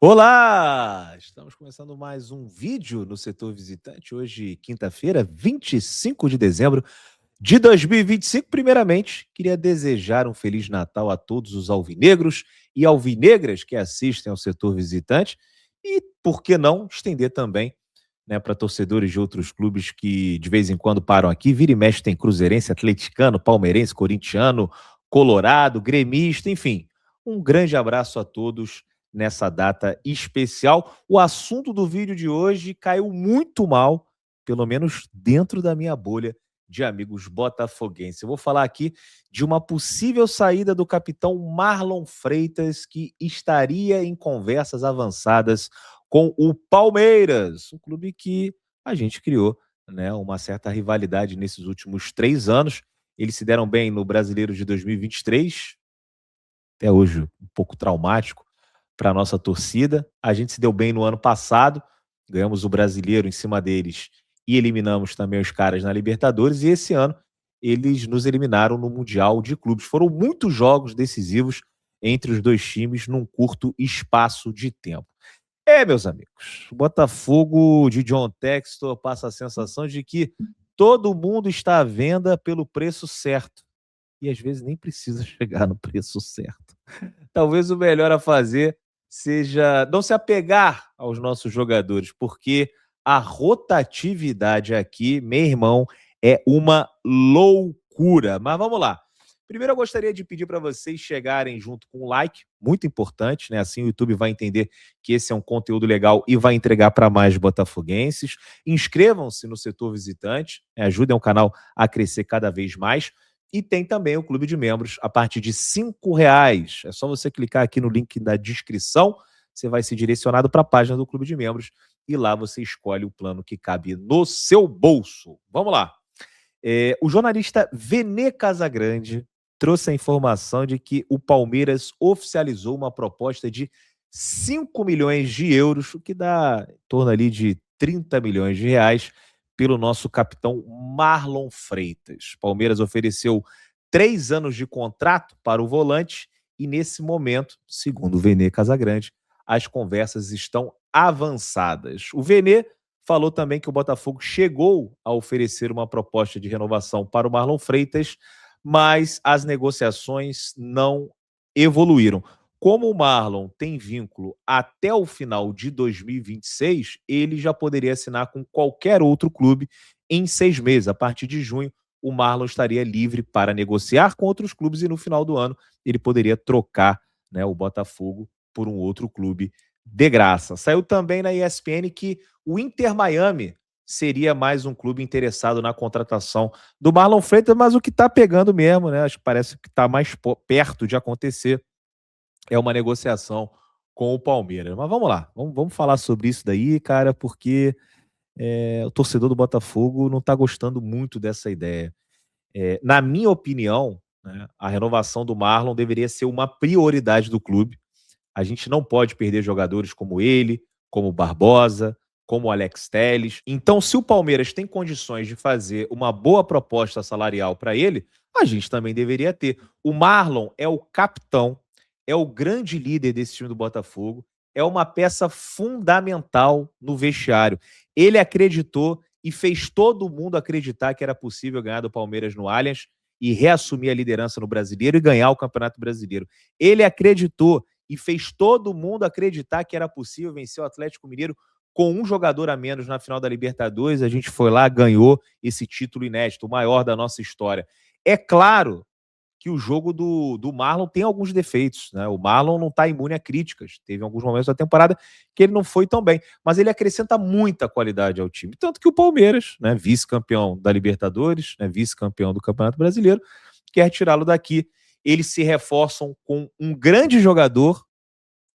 Olá! Estamos começando mais um vídeo no setor visitante. Hoje, quinta-feira, 25 de dezembro de 2025. Primeiramente, queria desejar um Feliz Natal a todos os alvinegros e alvinegras que assistem ao setor visitante e, por que não, estender também, né, para torcedores de outros clubes que de vez em quando param aqui. Vira e mexe tem cruzeirense, atleticano, palmeirense, corintiano, colorado, gremista, enfim. Um grande abraço a todos nessa data especial. O assunto do vídeo de hoje caiu muito mal, pelo menos dentro da minha bolha de amigos botafoguenses. Eu vou falar aqui de uma possível saída do capitão Marlon Freitas, que estaria em conversas avançadas com o Palmeiras, um clube que a gente criou, né, uma certa rivalidade nesses últimos 3 anos. Eles se deram bem no Brasileiro de 2023, até hoje um pouco traumático para a nossa torcida. A gente se deu bem no ano passado, ganhamos o Brasileiro em cima deles e eliminamos também os caras na Libertadores. E esse ano eles nos eliminaram no Mundial de Clubes. Foram muitos jogos decisivos entre os dois times num curto espaço de tempo. Meus amigos, o Botafogo de John Textor passa a sensação de que todo mundo está à venda pelo preço certo. E às vezes nem precisa chegar no preço certo. Talvez o melhor a fazer seja não se apegar aos nossos jogadores, porque a rotatividade aqui, meu irmão, é uma loucura. Mas vamos lá. Primeiro eu gostaria de pedir para vocês chegarem junto com o like, muito importante, né? Assim o YouTube vai entender que esse é um conteúdo legal e vai entregar para mais botafoguenses. Inscrevam-se no setor visitante, ajudem o canal a crescer cada vez mais. E tem também o clube de membros a partir de R$ 5. É só você clicar aqui no link da descrição, você vai ser direcionado para a página do clube de membros e lá você escolhe o plano que cabe no seu bolso. Vamos lá. O jornalista Vene Casagrande trouxe a informação de que o Palmeiras oficializou uma proposta de 5 milhões de euros, o que dá em torno ali de 30 milhões de reais, pelo nosso capitão Marlon Freitas. Palmeiras ofereceu 3 anos de contrato para o volante e, nesse momento, segundo o Vene Casagrande, as conversas estão avançadas. O Vene falou também que o Botafogo chegou a oferecer uma proposta de renovação para o Marlon Freitas, mas as negociações não evoluíram. Como o Marlon tem vínculo até o final de 2026, ele já poderia assinar com qualquer outro clube em 6 meses. A partir de junho, o Marlon estaria livre para negociar com outros clubes e no final do ano ele poderia trocar, né, o Botafogo por um outro clube de graça. Saiu também na ESPN que o Inter Miami seria mais um clube interessado na contratação do Marlon Freitas, mas o que está pegando mesmo, né? Acho que parece que está mais perto de acontecer é uma negociação com o Palmeiras. Mas vamos lá, vamos falar sobre isso daí, cara, porque o torcedor do Botafogo não está gostando muito dessa ideia. Na minha opinião, né, a renovação do Marlon deveria ser uma prioridade do clube. A gente não pode perder jogadores como ele, como o Barbosa, como o Alex Telles. Então, se o Palmeiras tem condições de fazer uma boa proposta salarial para ele, a gente também deveria ter. O Marlon é o capitão, é o grande líder desse time do Botafogo, é uma peça fundamental no vestiário. Ele acreditou e fez todo mundo acreditar que era possível ganhar do Palmeiras no Allianz e reassumir a liderança no Brasileiro e ganhar o Campeonato Brasileiro. Ele acreditou e fez todo mundo acreditar que era possível vencer o Atlético Mineiro com um jogador a menos na final da Libertadores. A gente foi lá, ganhou esse título inédito, o maior da nossa história. É claro que o jogo do Marlon tem alguns defeitos, né? O Marlon não está imune a críticas. Teve alguns momentos da temporada que ele não foi tão bem, mas ele acrescenta muita qualidade ao time. Tanto que o Palmeiras, né, vice-campeão da Libertadores, né, vice-campeão do Campeonato Brasileiro, quer tirá-lo daqui. Eles se reforçam com um grande jogador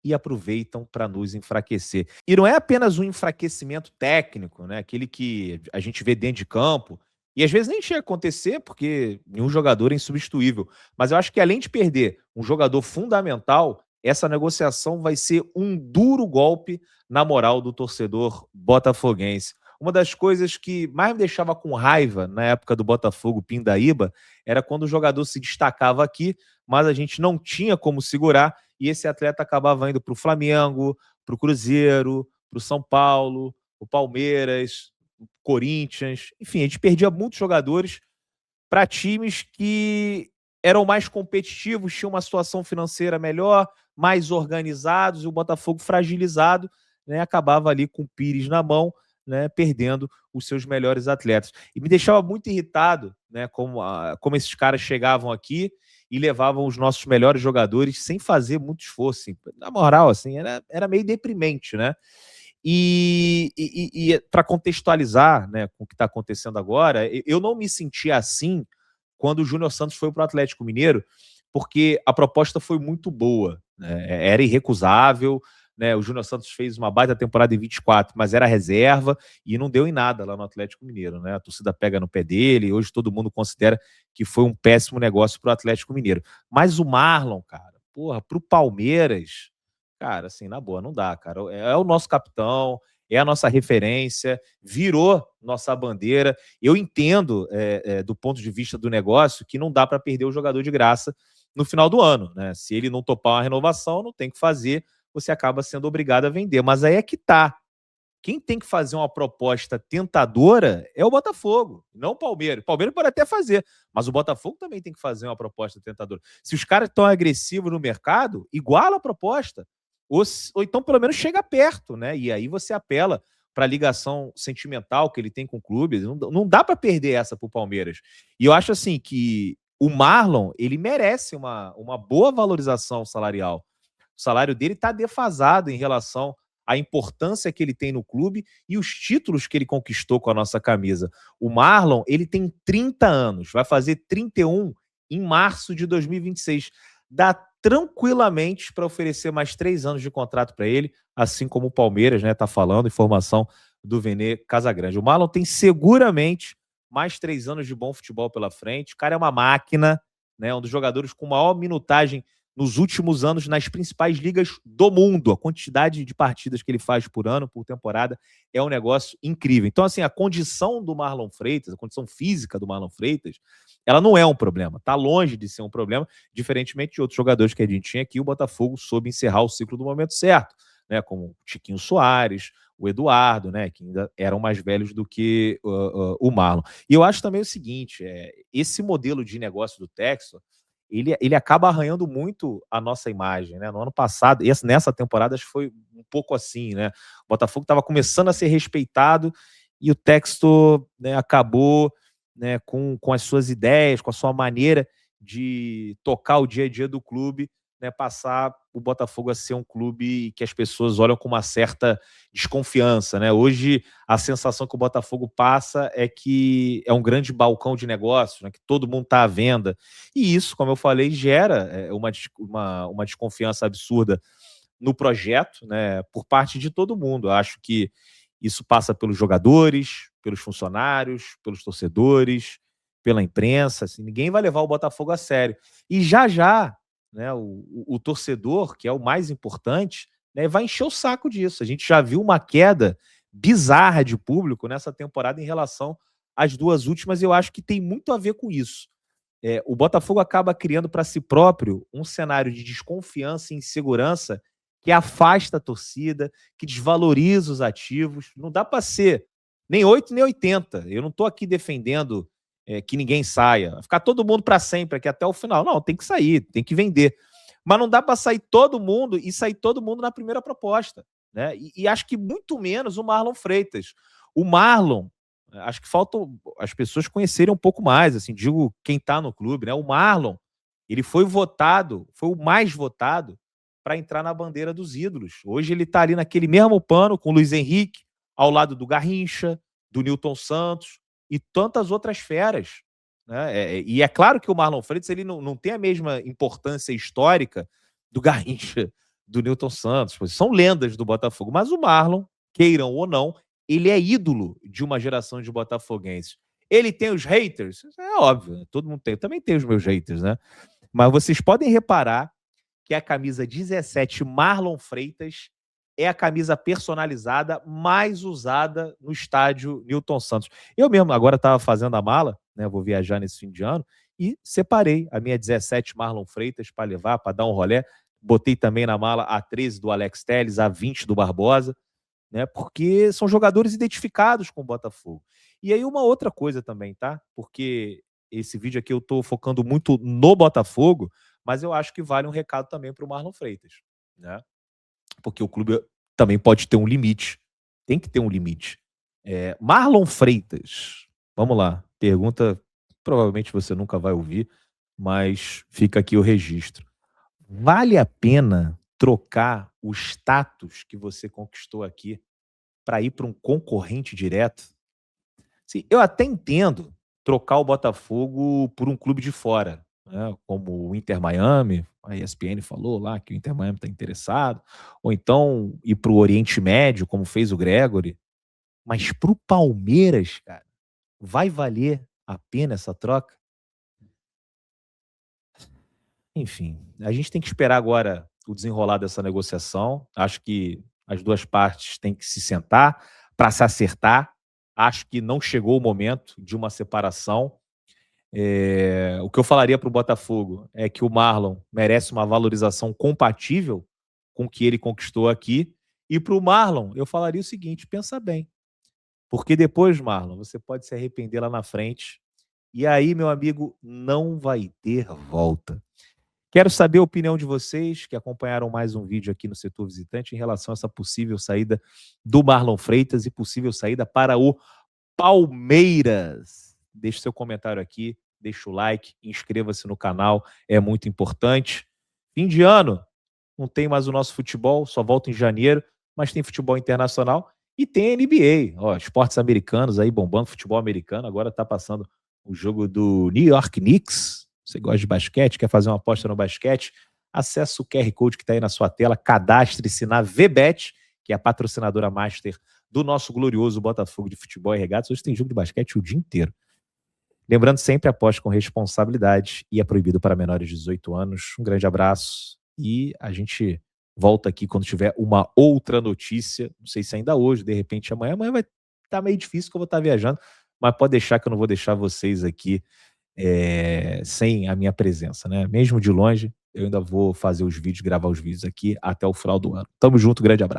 e aproveitam para nos enfraquecer. E não é apenas um enfraquecimento técnico, né? Aquele que a gente vê dentro de campo, e às vezes nem chega a acontecer, porque nenhum jogador é insubstituível. Mas eu acho que além de perder um jogador fundamental, essa negociação vai ser um duro golpe na moral do torcedor botafoguense. Uma das coisas que mais me deixava com raiva na época do Botafogo Pindaíba era quando o jogador se destacava aqui, mas a gente não tinha como segurar e esse atleta acabava indo para o Flamengo, para o Cruzeiro, para o São Paulo, o Palmeiras, o Corinthians, enfim, a gente perdia muitos jogadores para times que eram mais competitivos, tinham uma situação financeira melhor, mais organizados, e o Botafogo fragilizado, né, acabava ali com o Pires na mão, né, perdendo os seus melhores atletas. E me deixava muito irritado, né, como esses caras chegavam aqui e levavam os nossos melhores jogadores sem fazer muito esforço. Assim. Na moral, assim, era meio deprimente, né? E para contextualizar, né, com o que está acontecendo agora, eu não me senti assim quando o Júnior Santos foi para o Atlético Mineiro, porque a proposta foi muito boa, né? Era irrecusável, né? O Júnior Santos fez uma baita temporada em 24, mas era reserva e não deu em nada lá no Atlético Mineiro, né? A torcida pega no pé dele, e hoje todo mundo considera que foi um péssimo negócio para o Atlético Mineiro. Mas o Marlon, cara, porra, para o Palmeiras, cara, assim, na boa, não dá, cara. É o nosso capitão, é a nossa referência, virou nossa bandeira. Eu entendo, do ponto de vista do negócio, que não dá para perder o jogador de graça no final do ano, né? Se ele não topar uma renovação, não tem que fazer, você acaba sendo obrigado a vender. Mas aí é que tá. Quem tem que fazer uma proposta tentadora é o Botafogo, não o Palmeiras. O Palmeiras pode até fazer, mas o Botafogo também tem que fazer uma proposta tentadora. Se os caras estão agressivos no mercado, iguala a proposta. Ou então, pelo menos, chega perto, né? E aí você apela para a ligação sentimental que ele tem com o clube. Não dá para perder essa para o Palmeiras. E eu acho assim que o Marlon ele merece uma boa valorização salarial. O salário dele está defasado em relação à importância que ele tem no clube e os títulos que ele conquistou com a nossa camisa. O Marlon, ele tem 30 anos, vai fazer 31 em março de 2026. Dá tranquilamente para oferecer mais 3 anos de contrato para ele, assim como o Palmeiras, né, tá falando, informação do Vene Casagrande. O Marlon tem seguramente mais 3 anos de bom futebol pela frente. O cara é uma máquina, né, um dos jogadores com maior minutagem nos últimos anos nas principais ligas do mundo. A quantidade de partidas que ele faz por ano, por temporada, é um negócio incrível. Então, assim, a condição do Marlon Freitas, a condição física do Marlon Freitas, ela não é um problema. Está longe de ser um problema, diferentemente de outros jogadores que a gente tinha aqui. O Botafogo soube encerrar o ciclo do momento certo, né? Como o Tiquinho Soares, o Eduardo, né? Que ainda eram mais velhos do que o Marlon. E eu acho também o seguinte, esse modelo de negócio do Textor, ele acaba arranhando muito a nossa imagem, né? No ano passado, e nessa temporada acho que foi um pouco assim, né? O Botafogo estava começando a ser respeitado e o Textor, né, acabou, né, com as suas ideias, com a sua maneira de tocar o dia a dia do clube, né, passar o Botafogo a ser um clube que as pessoas olham com uma certa desconfiança, né? Hoje a sensação que o Botafogo passa é que é um grande balcão de negócios, né, que todo mundo está à venda. E isso, como eu falei, gera uma desconfiança absurda no projeto, né, por parte de todo mundo. Eu acho que isso passa pelos jogadores, pelos funcionários, pelos torcedores, pela imprensa. Assim, ninguém vai levar o Botafogo a sério. E já, né, o torcedor, que é o mais importante, né, vai encher o saco disso. A gente já viu uma queda bizarra de público nessa temporada em relação às duas últimas, e eu acho que tem muito a ver com isso. O Botafogo acaba criando para si próprio um cenário de desconfiança e insegurança que afasta a torcida, que desvaloriza os ativos. Não dá para ser nem 8 nem 80. Eu não estou aqui defendendo que ninguém saia. Ficar todo mundo para sempre aqui até o final. Não, tem que sair, tem que vender. Mas não dá para sair todo mundo e sair todo mundo na primeira proposta. Né? E acho que muito menos o Marlon Freitas. O Marlon, acho que falta as pessoas conhecerem um pouco mais, assim, digo quem está no clube, né? O Marlon, ele foi votado, foi o mais votado para entrar na bandeira dos ídolos. Hoje ele está ali naquele mesmo pano com o Luiz Henrique, ao lado do Garrincha, do Nilton Santos e tantas outras feras. Né? E é claro que o Marlon Freitas ele não tem a mesma importância histórica do Garrincha, do Nilton Santos, pois são lendas do Botafogo, mas o Marlon, queiram ou não, ele é ídolo de uma geração de botafoguenses. Ele tem os haters? É óbvio, todo mundo tem. Eu também tenho os meus haters, né? Mas vocês podem reparar que a camisa 17 Marlon Freitas é a camisa personalizada mais usada no estádio Nilton Santos. Eu mesmo agora estava fazendo a mala, né? Vou viajar nesse fim de ano, e separei a minha 17 Marlon Freitas para levar, para dar um rolé. botei também na mala a 13 do Alex Telles, a 20 do Barbosa, né? Porque são jogadores identificados com o Botafogo. E aí uma outra coisa também, tá? Porque esse vídeo aqui eu tô focando muito no Botafogo, mas eu acho que vale um recado também para o Marlon Freitas, né? Porque o clube também pode ter um limite. Tem que ter um limite. Marlon Freitas, vamos lá, pergunta provavelmente você nunca vai ouvir, mas fica aqui o registro. Vale a pena trocar o status que você conquistou aqui para ir para um concorrente direto? Sim, eu até entendo trocar o Botafogo por um clube de fora, né, como o Inter Miami, a ESPN falou lá que o Inter Miami está interessado, ou então ir para o Oriente Médio, como fez o Gregory, mas para o Palmeiras, cara, vai valer a pena essa troca? Enfim, a gente tem que esperar agora o desenrolar dessa negociação. Acho que as duas partes têm que se sentar para se acertar. Acho que não chegou o momento de uma separação. O que eu falaria para o Botafogo é que o Marlon merece uma valorização compatível com o que ele conquistou aqui. E para o Marlon, eu falaria o seguinte: pensa bem. Porque depois, Marlon, você pode se arrepender lá na frente. E aí, meu amigo, não vai ter volta. Quero saber a opinião de vocês que acompanharam mais um vídeo aqui no Setor Visitante em relação a essa possível saída do Marlon Freitas e possível saída para o Palmeiras. Deixe seu comentário aqui, deixa o like, inscreva-se no canal, é muito importante. Fim de ano, não tem mais o nosso futebol, só volta em janeiro, mas tem futebol internacional e tem NBA, ó, esportes americanos aí bombando, futebol americano, agora tá passando o jogo do New York Knicks. Você gosta de basquete, quer fazer uma aposta no basquete? Acesse o QR Code que está aí na sua tela, cadastre-se na VBet, que é a patrocinadora master do nosso glorioso Botafogo de Futebol e Regatas. Hoje tem jogo de basquete o dia inteiro. Lembrando sempre, aposte com responsabilidade e é proibido para menores de 18 anos. Um grande abraço e a gente volta aqui quando tiver uma outra notícia. Não sei se ainda hoje, de repente amanhã. Amanhã vai estar meio difícil que eu vou estar viajando, mas pode deixar que eu não vou deixar vocês aqui sem a minha presença, né? Mesmo de longe, eu ainda vou fazer os vídeos, gravar os vídeos aqui até o final do ano. Tamo junto, grande abraço.